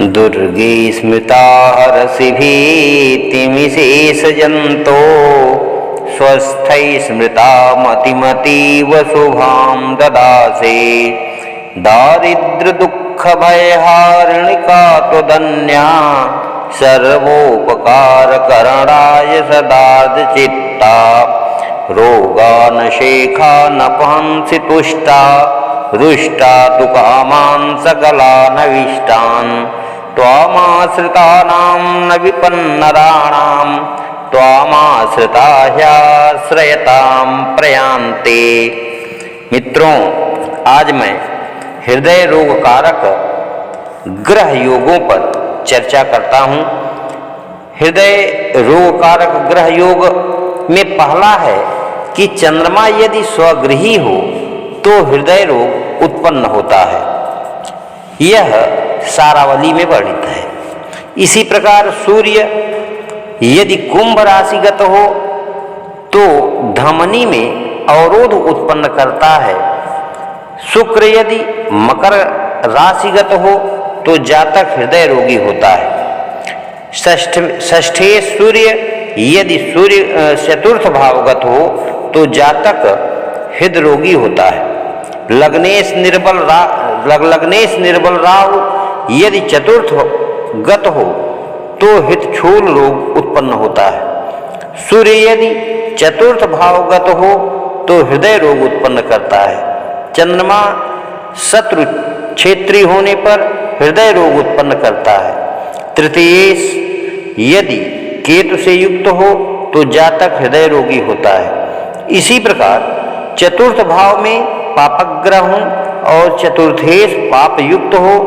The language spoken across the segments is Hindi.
दुर्गे स्मृता हरसि भीतिमिशेषजन्तो स्वस्थै स्मृता मतिमतीव शुभां ददासे। दारिद्र्यदुःखभयहारिणिका त्वदन्या सर्वोपकारकरणाय सदार्धचित्ता। रोगानशेखा नपहंसि तुष्टा रुष्टा तु कामान् सकलानविष्टान्। त्वामाश्रितानां न विपन्नराणां त्वामाश्रिता ह्याश्रयतां प्रयान्ते। मित्रों, आज मैं हृदय रोग कारक ग्रह योगों पर चर्चा करता हूँ। हृदय रोग कारक ग्रह योग में पहला है कि चंद्रमा यदि स्वगृही हो तो हृदय रोग उत्पन्न होता है। यह सारावली में वर्णित है। इसी प्रकार सूर्य यदि कुंभ राशिगत हो तो धमनी में अवरोध उत्पन्न करता है। शुक्र यदि मकर राशिगत हो तो जातक हृदय रोगी होता है। षष्ठे सूर्य यदि सूर्य चतुर्थ भावगत हो तो जातक हृदय रोगी होता है। लग्नेश निर्बल राहु यदि चतुर्थ गत हो तो हितछूल रोग उत्पन्न होता है। सूर्य यदि चतुर्थ भावगत हो तो हृदय रोग उत्पन्न करता है। चंद्रमा शत्रु क्षेत्री होने पर हृदय रोग उत्पन्न करता है। तृतीयेश यदि केतु से युक्त हो तो जातक हृदय रोगी होता है। इसी प्रकार चतुर्थ भाव में पापग्रह हो और चतुर्थेश पाप युक्त हो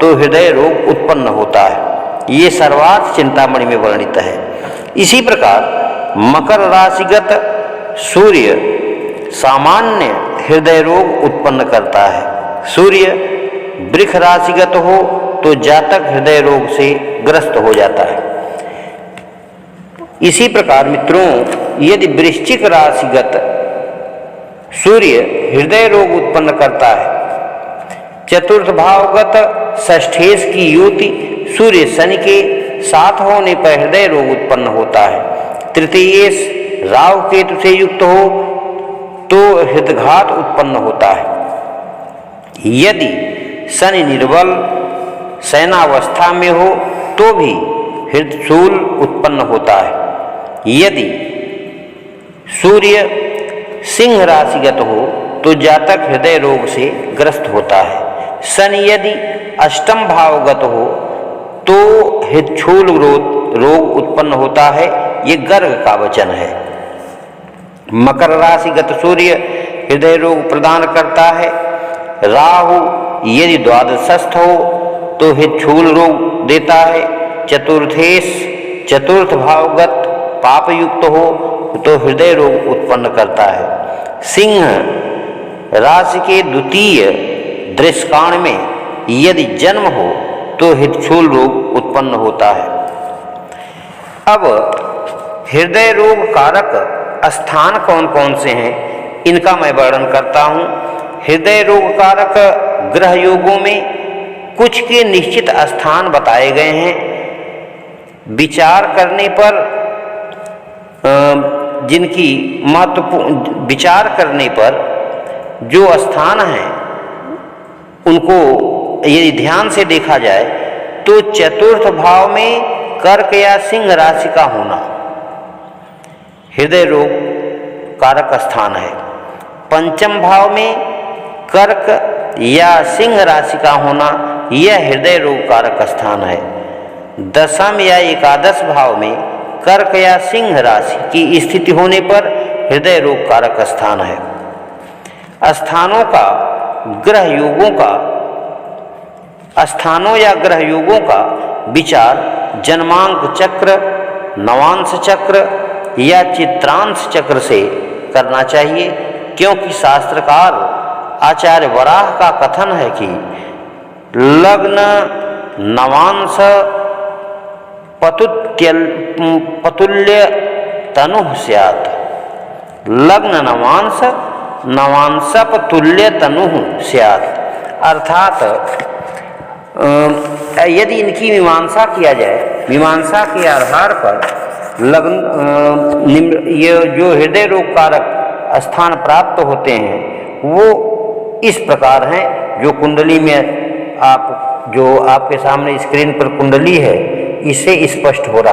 तो हृदय रोग उत्पन्न होता है। ये सर्वार्थ चिंतामणि में वर्णित है। इसी प्रकार मकर राशिगत सूर्य सामान्य हृदय रोग उत्पन्न करता है। सूर्य वृष राशिगत हो तो जातक हृदय रोग से ग्रस्त हो जाता है। इसी प्रकार मित्रों, यदि वृश्चिक राशिगत सूर्य हृदय रोग उत्पन्न करता है। चतुर्थ भावगत षष्ठेश की युति सूर्य शनि के साथ होने पर हृदय रोग उत्पन्न होता है। तृतीयेश राहु केतु से युक्त हो तो हृदघात उत्पन्न होता है। यदि शनि निर्बल शयनावस्था में हो तो भी हृदशूल उत्पन्न होता है। यदि सूर्य सिंह राशिगत हो तो जातक हृदय रोग से ग्रस्त होता है। शनि यदि अष्टम भावगत हो तो हृदशूल रोग उत्पन्न होता है। ये गर्ग का वचन है। मकर राशिगत सूर्य हृदय रोग प्रदान करता है। राहु यदि द्वादशस्थ हो तो हृदशूल रोग देता है। चतुर्थेश चतुर्थ भावगत पाप युक्त हो तो हृदय रोग उत्पन्न करता है। सिंह राशि के द्वितीय दृष्काण में यदि जन्म हो तो हृदशूल रोग उत्पन्न होता है। अब हृदय रोग कारक स्थान कौन कौन से हैं, इनका मैं वर्णन करता हूँ। हृदय रोग कारक ग्रह योगों में कुछ के निश्चित स्थान बताए गए हैं। विचार करने पर विचार करने पर जो स्थान हैं उनको यदि ध्यान से देखा जाए तो चतुर्थ भाव में कर्क या सिंह राशि का होना हृदय रोग कारक स्थान है। पंचम भाव में कर्क या सिंह राशि का होना यह हृदय रोग कारक स्थान है। दशम या एकादश भाव में कर्क या सिंह राशि की स्थिति होने पर हृदय रोग कारक स्थान है। स्थानों या ग्रह योगों का विचार जन्मांक चक्र, नवांश चक्र या चित्रांश चक्र से करना चाहिए, क्योंकि शास्त्रकार आचार्य वराह का कथन है कि लग्न नवांश पतुल्य तनु स्यात्। लग्न नवांश पतुल्य तनु स्यात्, अर्थात यदि इनकी मीमांसा किया जाए, मीमांसा के आधार पर लग्न ये जो हृदय रोग कारक स्थान प्राप्त होते हैं वो इस प्रकार हैं, जो कुंडली में आप जो आपके सामने स्क्रीन पर कुंडली है इससे स्पष्ट हो रहा है।